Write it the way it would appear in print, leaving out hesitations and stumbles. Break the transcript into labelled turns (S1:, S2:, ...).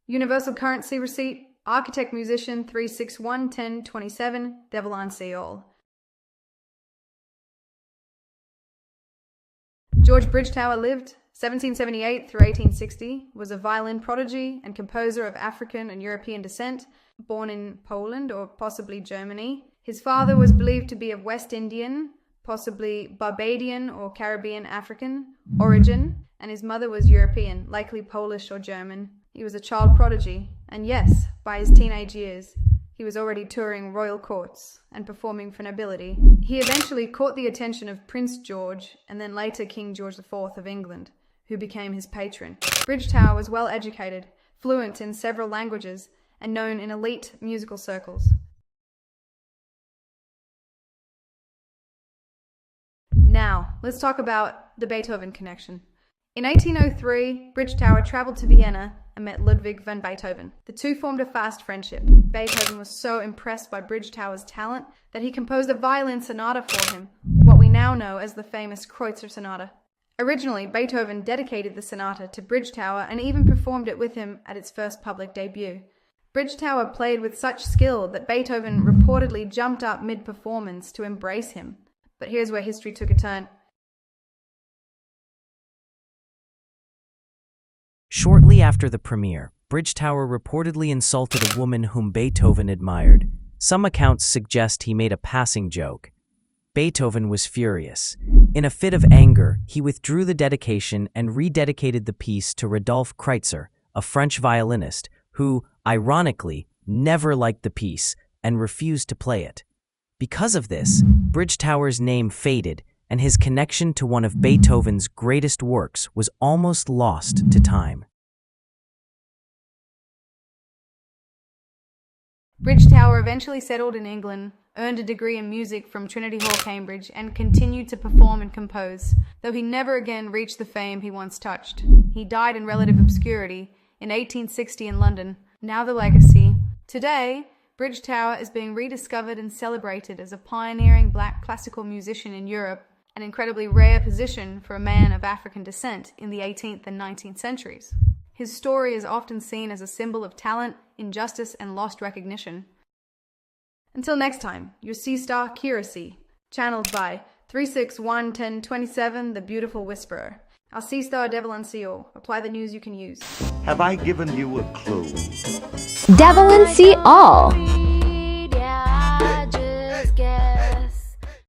S1: Universal currency receipt, architect musician 3611027, Devil on Sea All. George Bridgetower lived 1778 through 1860, was a violin prodigy and composer of African and European descent, born in Poland or possibly Germany. His father was believed to be of West Indian, possibly Barbadian or Caribbean African origin, and his mother was European, likely Polish or German. He was a child prodigy, and yes, by his teenage years, he was already touring royal courts and performing for nobility. He eventually caught the attention of Prince George and then later King George IV of England, who became his patron. Bridgetower was well educated, fluent in several languages, and known in elite musical circles. Now, let's talk about the Beethoven connection. In 1803, Bridgetower traveled to Vienna and met Ludwig van Beethoven. The two formed a fast friendship. Beethoven was so impressed by Bridgetower's talent that he composed a violin sonata for him, what we now know as the famous Kreutzer Sonata. Originally, Beethoven dedicated the sonata to Bridgetower and even performed it with him at its first public debut. Bridgetower played with such skill that Beethoven reportedly jumped up mid-performance to embrace him. But here's where history took a turn.
S2: Shortly after the premiere, Bridgetower reportedly insulted a woman whom Beethoven admired. Some accounts suggest he made a passing joke. Beethoven was furious. In a fit of anger, he withdrew the dedication and rededicated the piece to Rodolphe Kreutzer, a French violinist, who, ironically, never liked the piece and refused to play it. Because of this, Bridgetower's name faded, and his connection to one of Beethoven's greatest works was almost lost to time.
S1: Bridgetower eventually settled in England, earned a degree in music from Trinity Hall, Cambridge, and continued to perform and compose, though he never again reached the fame he once touched. He died in relative obscurity in 1860 in London. Now the legacy. Today, Bridgetower is being rediscovered and celebrated as a pioneering black classical musician in Europe, an incredibly rare position for a man of African descent in the 18th and 19th centuries. His story is often seen as a symbol of talent, injustice, and lost recognition. Until next time, your Sea Star Kira, channeled by 3611027, the Beautiful Whisperer. Our Sea Star Devil and Seal. Apply the news you can use.
S3: Have I given you a clue?
S4: Devil and See All.